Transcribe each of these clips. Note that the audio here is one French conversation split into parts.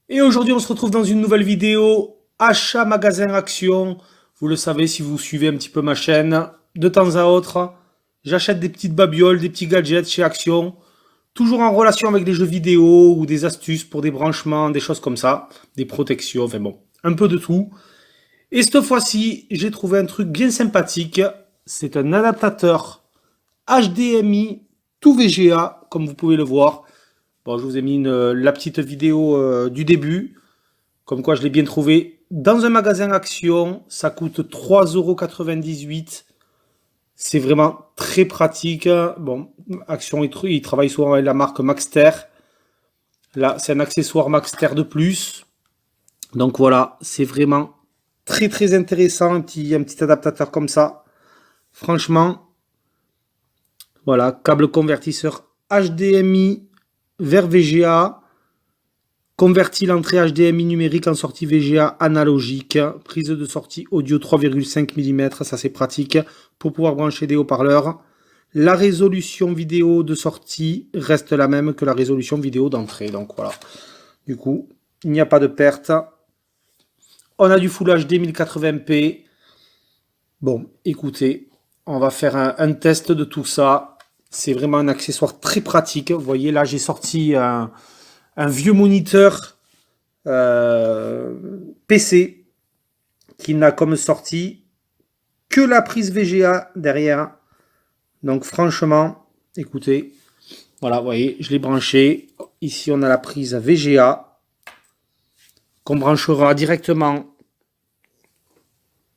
Et aujourd'hui, on se retrouve dans une nouvelle vidéo achat magasin action. Vous le savez si vous suivez un petit peu ma chaîne. De temps à autre, j'achète des petites babioles, des petits gadgets chez Action. Toujours en relation avec des jeux vidéo ou des astuces pour des branchements, des choses comme ça. Des protections, enfin bon, un peu de tout. Et cette fois-ci, j'ai trouvé un truc bien sympathique. C'est un adaptateur HDMI tout VGA, comme vous pouvez le voir. Bon, je vous ai mis la petite vidéo du début. Comme quoi, je l'ai bien trouvé dans un magasin Action. Ça coûte 3,98 €. C'est vraiment très pratique. Bon, Action, il travaille souvent avec la marque Maxter. Là, c'est un accessoire Maxter de plus. Donc voilà, c'est vraiment très très intéressant. Un petit adaptateur comme ça. Franchement, voilà, câble convertisseur HDMI vers VGA. Convertit l'entrée HDMI numérique en sortie VGA analogique. Prise de sortie audio 3,5 mm, ça c'est pratique pour pouvoir brancher des haut-parleurs. La résolution vidéo de sortie reste la même que la résolution vidéo d'entrée. Donc voilà. Du coup, il n'y a pas de perte. On a du Full HD 1080p. Bon, écoutez, on va faire un test de tout ça. C'est vraiment un accessoire très pratique. Vous voyez, là, j'ai sorti un vieux moniteur PC qui n'a comme sortie que la prise VGA derrière. Donc franchement, écoutez, voilà, vous voyez, je l'ai branché. Ici, on a la prise VGA qu'on branchera directement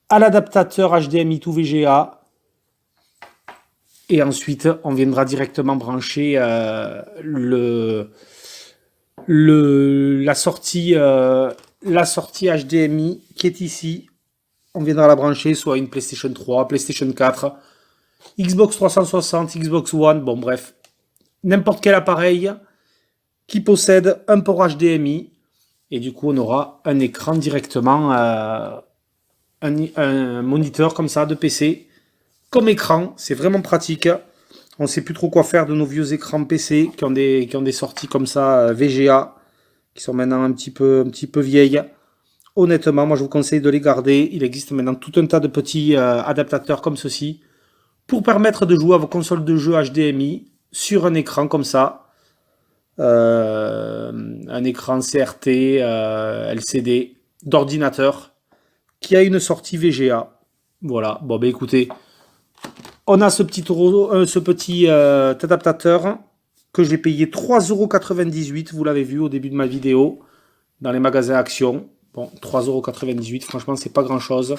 à l'adaptateur HDMI tout VGA. Et ensuite, on viendra directement brancher la sortie HDMI qui est ici. On viendra la brancher soit à une PlayStation 3, PlayStation 4, Xbox 360, Xbox One, bon bref, n'importe quel appareil qui possède un port HDMI. Et du coup, on aura un écran directement, un moniteur comme ça de PC comme écran. C'est vraiment pratique. On ne sait plus trop quoi faire de nos vieux écrans PC qui ont des sorties comme ça VGA, qui sont maintenant un petit peu vieilles. Honnêtement, moi je vous conseille de les garder. Il existe maintenant tout un tas de petits adaptateurs comme ceci pour permettre de jouer à vos consoles de jeux HDMI sur un écran comme ça. Un écran CRT, LCD d'ordinateur qui a une sortie VGA. Voilà, bon ben écoutez, on a ce petit adaptateur que j'ai payé 3,98 €, vous l'avez vu au début de ma vidéo, dans les magasins Action. Bon, 3,98 €, franchement, c'est pas grand chose.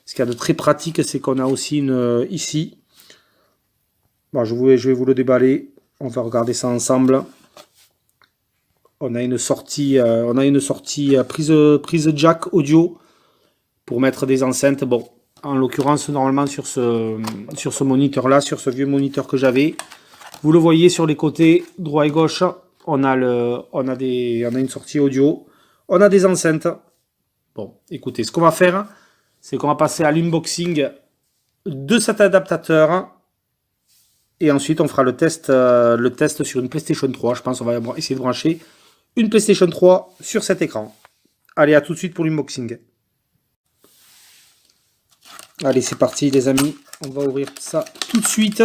Ce qu'il y a de très pratique, c'est qu'on a aussi une ici. Bon, je vais vous le déballer. On va regarder ça ensemble. On a une sortie, prise jack audio pour mettre des enceintes. Bon, en l'occurrence, normalement, sur ce moniteur-là, sur ce vieux moniteur que j'avais, vous le voyez sur les côtés, droit et gauche, on a une sortie audio. On a des enceintes. Bon, écoutez, ce qu'on va faire, c'est qu'on va passer à l'unboxing de cet adaptateur. Et ensuite, on fera le test sur une PlayStation 3. Je pense qu'on va essayer de brancher une PlayStation 3 sur cet écran. Allez, à tout de suite pour l'unboxing. Allez, c'est parti les amis. On va ouvrir ça tout de suite.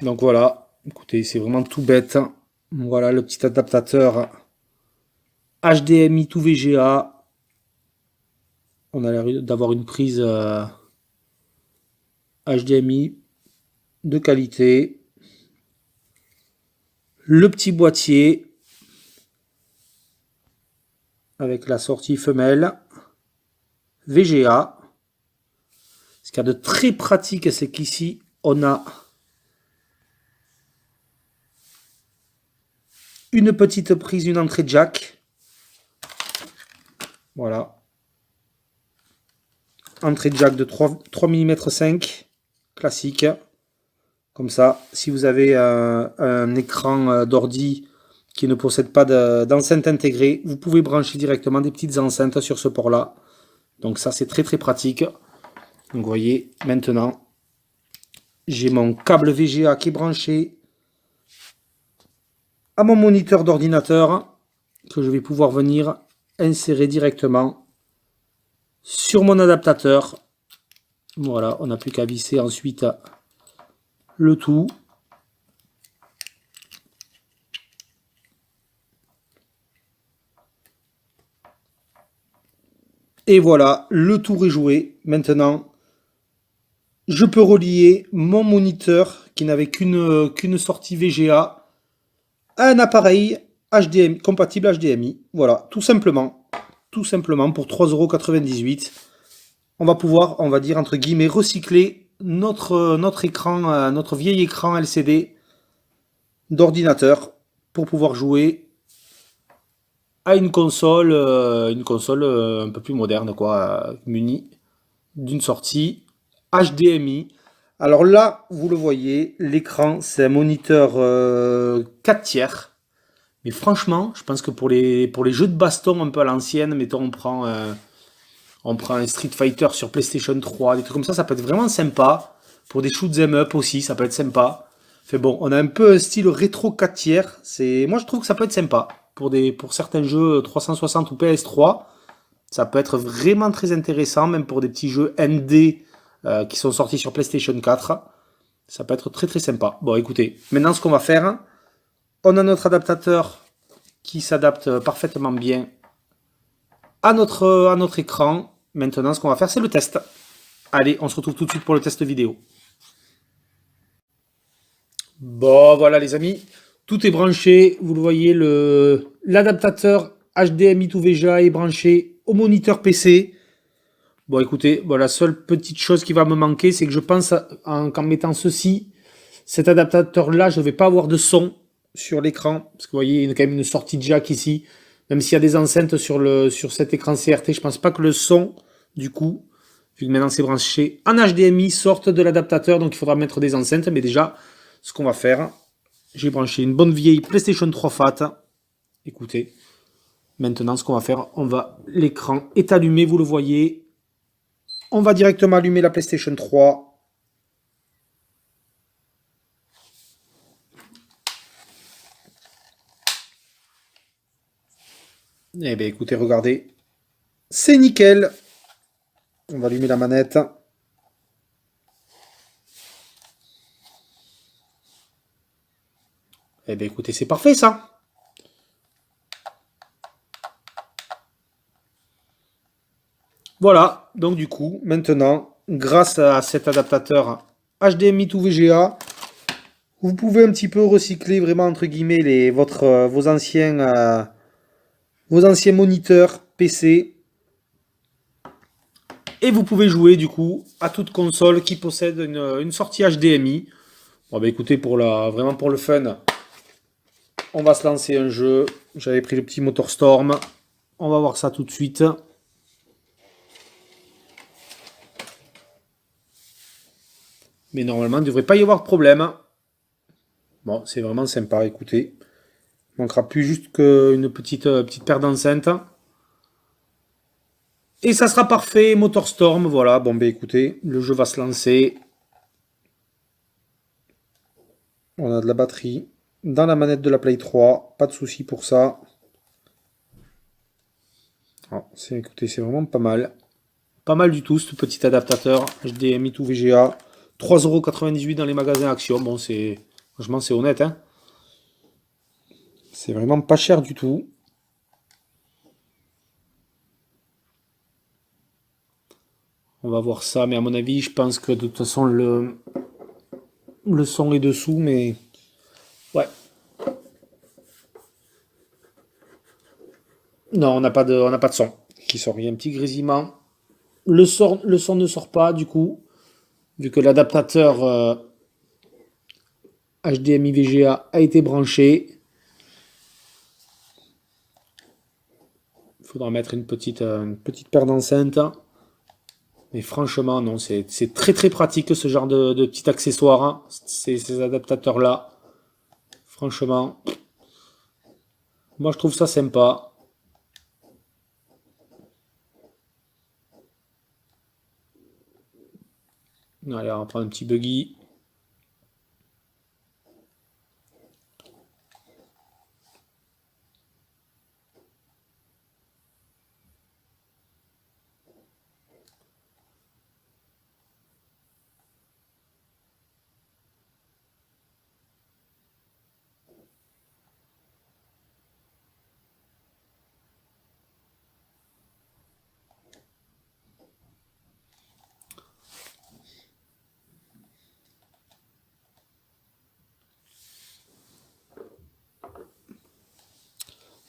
Donc voilà, écoutez, c'est vraiment tout bête. Voilà le petit adaptateur HDMI tout VGA. On a l'air d'avoir une prise HDMI de qualité. Le petit boîtier avec la sortie femelle VGA. Ce qu'il y a de très pratique, c'est qu'ici, on a une petite prise, une entrée jack. Voilà. Entrée jack de 3 mm 5, classique. Comme ça, si vous avez un écran d'ordi qui ne possède pas d'enceinte intégrée, vous pouvez brancher directement des petites enceintes sur ce port-là. Donc ça, c'est très très pratique. Donc vous voyez, maintenant, j'ai mon câble VGA qui est branché à mon moniteur d'ordinateur que je vais pouvoir venir insérer directement sur mon adaptateur. Voilà, on n'a plus qu'à visser ensuite le tout. Et voilà, le tour est joué. Maintenant, je peux relier mon moniteur qui n'avait qu'une sortie VGA à un appareil HDMI, compatible HDMI. Voilà, tout simplement. Tout simplement, pour 3,98 €. On va pouvoir, on va dire, entre guillemets, recycler notre écran, notre vieil écran LCD d'ordinateur pour pouvoir jouer à une console un peu plus moderne, quoi, munie d'une sortie HDMI. Alors là, vous le voyez, l'écran, c'est un moniteur 4 tiers. Mais franchement, je pense que pour les jeux de baston un peu à l'ancienne, mettons, on prend un Street Fighter sur PlayStation 3, des trucs comme ça peut être vraiment sympa. Pour des shoot 'em up aussi, ça peut être sympa. Fait bon, on a un peu un style rétro 4 tiers. Moi, je trouve que ça peut être sympa. Pour certains jeux 360 ou PS3, ça peut être vraiment très intéressant, même pour des petits jeux ND qui sont sortis sur PlayStation 4. Ça peut être très très sympa. Bon, écoutez, maintenant ce qu'on va faire, on a notre adaptateur qui s'adapte parfaitement bien à notre écran. Maintenant, ce qu'on va faire, c'est le test. Allez, on se retrouve tout de suite pour le test vidéo. Bon, voilà les amis, tout est branché. Vous le voyez, l'adaptateur HDMI to VGA est branché au moniteur PC. Bon, écoutez, bon, la seule petite chose qui va me manquer, c'est que je pense qu'en mettant cet adaptateur-là, je ne vais pas avoir de son sur l'écran. Parce que vous voyez, il y a quand même une sortie jack ici. Même s'il y a des enceintes sur cet écran CRT, je ne pense pas que le son, du coup, vu que maintenant c'est branché en HDMI, sorte de l'adaptateur. Donc il faudra mettre des enceintes. Mais déjà, ce qu'on va faire, j'ai branché une bonne vieille PlayStation 3 Fat. Écoutez, maintenant ce qu'on va faire, l'écran est allumé, vous le voyez. On va directement allumer la PlayStation 3. Eh bien écoutez, regardez, c'est nickel. On va allumer la manette. Eh bien écoutez, c'est parfait ça. Voilà, donc du coup, maintenant, grâce à cet adaptateur HDMI to VGA, vous pouvez un petit peu recycler vraiment entre guillemets vos anciens moniteurs PC. Et vous pouvez jouer du coup à toute console qui possède une sortie HDMI. Bon bah écoutez, vraiment pour le fun, on va se lancer un jeu. J'avais pris le petit MotorStorm. On va voir ça tout de suite. Mais normalement, il ne devrait pas y avoir de problème. Bon, c'est vraiment sympa, écoutez. Il manquera plus juste qu'une petite paire d'enceintes. Et ça sera parfait, MotorStorm, voilà. Bon, ben écoutez, le jeu va se lancer. On a de la batterie dans la manette de la Play 3, pas de souci pour ça. Ah, écoutez, c'est vraiment pas mal. Pas mal du tout, ce petit adaptateur HDMI to VGA. 3,98 € dans les magasins Action. Bon, franchement, c'est honnête, hein. C'est vraiment pas cher du tout. On va voir ça, mais à mon avis, je pense que de toute façon, le son est dessous, mais ouais. Non, on n'a pas de son qui sort. Il y a un petit grésillement. Le son ne sort pas, du coup, vu que l'adaptateur HDMI VGA a été branché. Il faudra mettre une petite paire d'enceintes. Mais franchement, non, c'est très très pratique ce genre de petit accessoire, hein, ces adaptateurs-là. Franchement, Moi, je trouve ça sympa. Allez, on va prendre un petit buggy.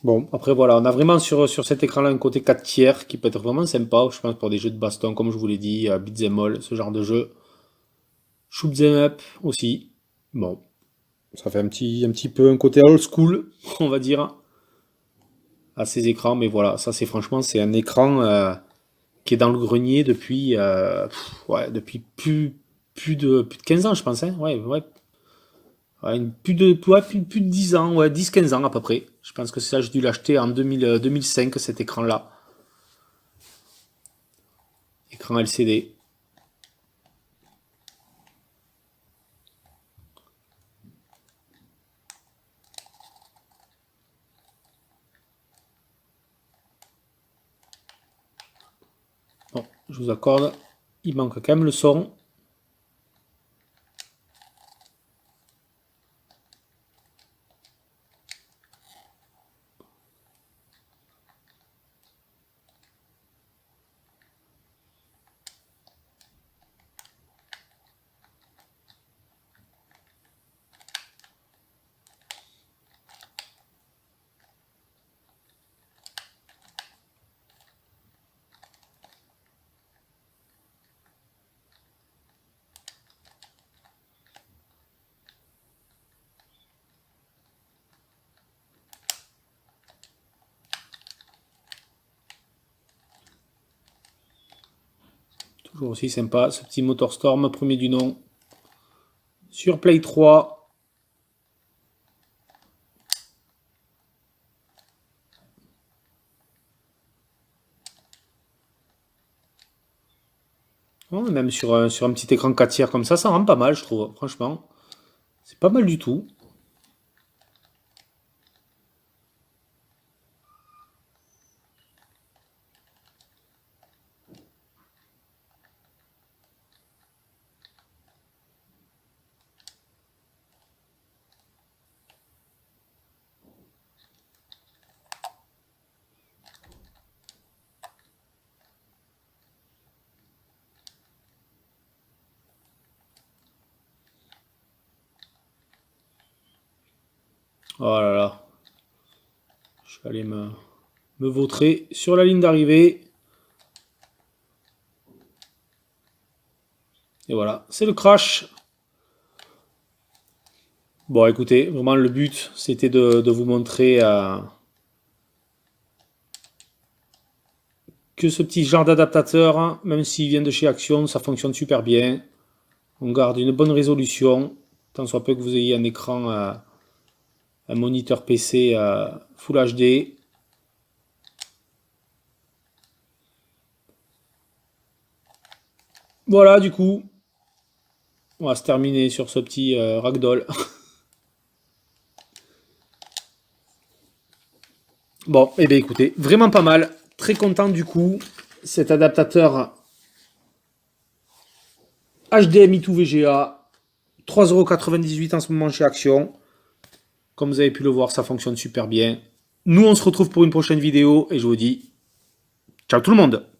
Bon, après voilà, on a vraiment sur cet écran-là un côté 4 tiers qui peut être vraiment sympa, je pense, pour des jeux de baston, comme je vous l'ai dit, beat'em all, ce genre de jeu. Shoot 'em up aussi. Bon, ça fait un petit peu un côté old school, on va dire, à ces écrans. Mais voilà, ça c'est franchement, c'est un écran qui est dans le grenier depuis, ouais, depuis plus de 15 ans, je pense. Hein. Ouais, ouais. Ouais, plus de 10 ans, ouais, 10-15 ans à peu près. Je pense que c'est ça, j'ai dû l'acheter en 2005, cet écran-là. Écran LCD. Bon, je vous accorde, il manque quand même le son. Toujours aussi sympa, ce petit MotorStorm, premier du nom. Sur Play 3. Ouais, même sur un petit écran 4 tiers comme ça rend pas mal, je trouve. Franchement, c'est pas mal du tout. Oh là là. Je vais aller me vautrer sur la ligne d'arrivée. Et voilà, c'est le crash. Bon, écoutez, vraiment le but, c'était de vous montrer que ce petit genre d'adaptateur, hein, même s'il vient de chez Action, ça fonctionne super bien. On garde une bonne résolution, tant soit peu que vous ayez un écran, un moniteur PC Full HD. Voilà, du coup, on va se terminer sur ce petit ragdoll. Bon, et bien écoutez, vraiment pas mal. Très content du coup. Cet adaptateur HDMI to VGA, 3,98 € en ce moment chez Action. Comme vous avez pu le voir, ça fonctionne super bien. Nous, on se retrouve pour une prochaine vidéo et je vous dis ciao tout le monde!